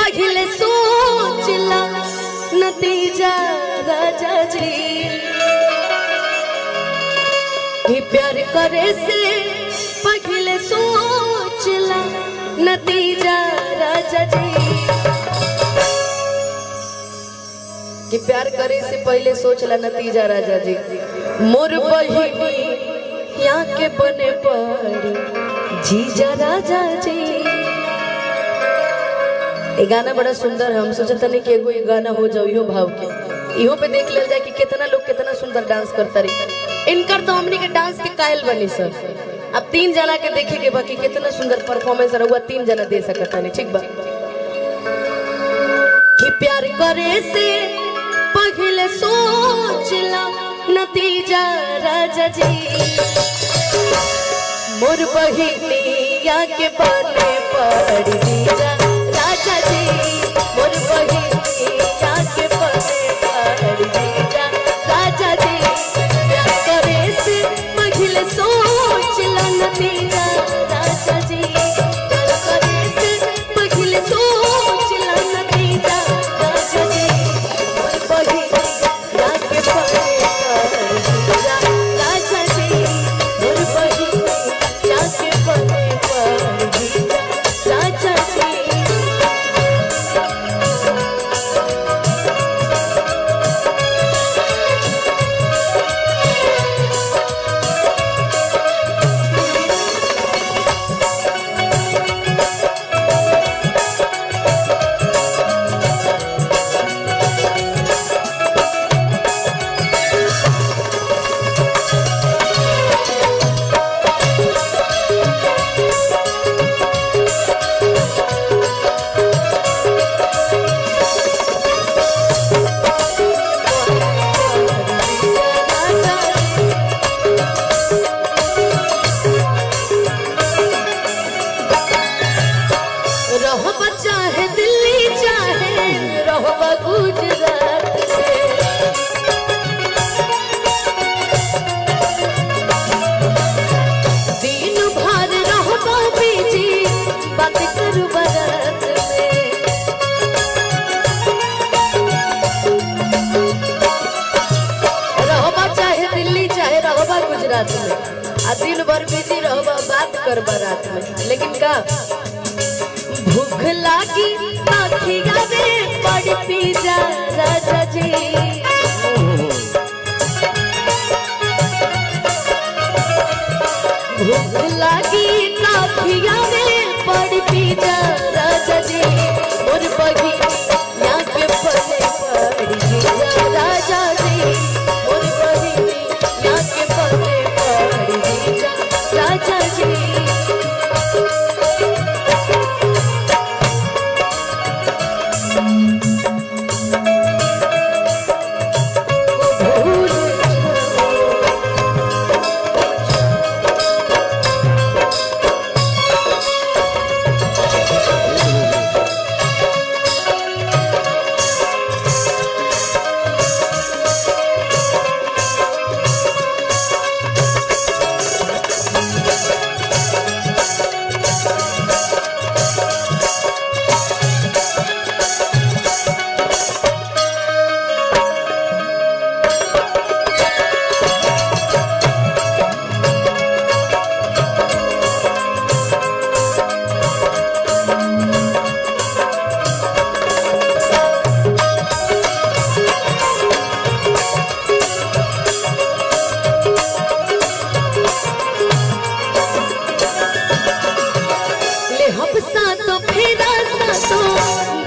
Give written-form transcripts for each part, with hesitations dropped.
पहले सोचला नतीजा राजा जी कि प्यार करे से पहले सोचला नतीजा राजा जी कि प्यार करे से पहले सोचला नतीजा राजा जी। मोर बहिनी यहाँ के बने पड़ी जीजा राजा जी। ये गाना बड़ा सुंदर है। हम सोचते नहीं कि एगो ये गाना हो जाओ इहो भाव के इहो पे देख ले जाए कि कितना लोग कितना सुंदर डांस करता रही। इनकर तो हमनी के डांस के कायल बनी सर। अब 3 जना के देखे के बाकी कितना सुंदर परफॉर्मेंस रहुआ 3 जना दे सकता नहीं। ठीक बा कि प्यार करे से पहले सोचला नतीजा राजा जी। मोर बहिनिया के बने पड़ी जीजा राजा जी। मोर बहिनिया के बने पड़ी जीजा राजा जी। प्यार करे से पहले सोचला नतीजा राजा जी। प्यार करे से पहले सोचला नतीजा राजा जी। मोर बहिनिया के बने पड़ी जीजा राजा जी। मोर बहिनिया के बने पड़ी जीजा राजा जी। चाहे दिल्ली चाहे रहो गुजरात से दिन भर रहो बीजी बात करू बारात में। रहो चाहे दिल्ली चाहे रहो गुजरात में आ दिन भर बीजी रहो बात कर बारात में। लेकिन का भूख लागी आखिया में पड़ पिज़्ज़ा राजा जी। भूख लागी आखिया में पड़ पिज़्ज़ा राजा जी। मोर बहिनिया के बने पड़ी जीजा राजा जी। मोर बहिनिया के बने पड़ी जीजा राजा जी।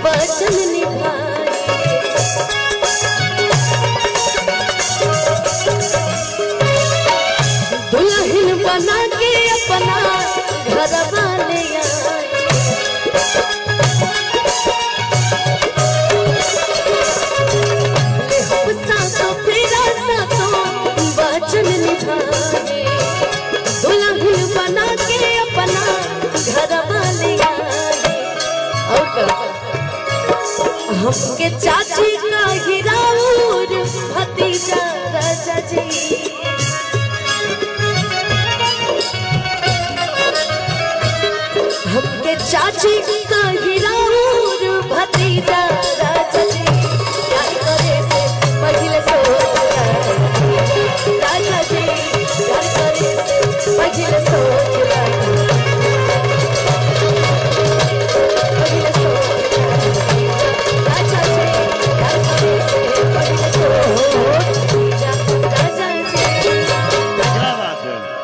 वचन निभाए दुल्हन बना के अपना घर वाले वचन निभाए दुल्हन बना के अपना घर वाले हमके चाची का हीराउर भतीजा राजा जी। हमके चाची का हीराउर भतीजा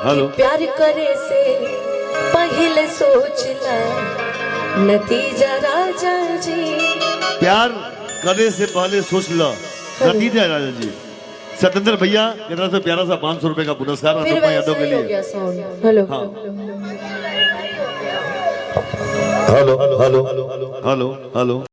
हेलो। प्यार करे से पहले सोचला नतीजा राजा जी। प्यार करने से पहले सोच लो नतीजा राजा जी। सतेंद्र भैया की तरफ से प्यारा सा 500 रुपए का पुरस्कार फिर अनुपमा यादव के वैसे ही हो लिए। गया साउंड। हेलो हाँ। Hello hello hello hello.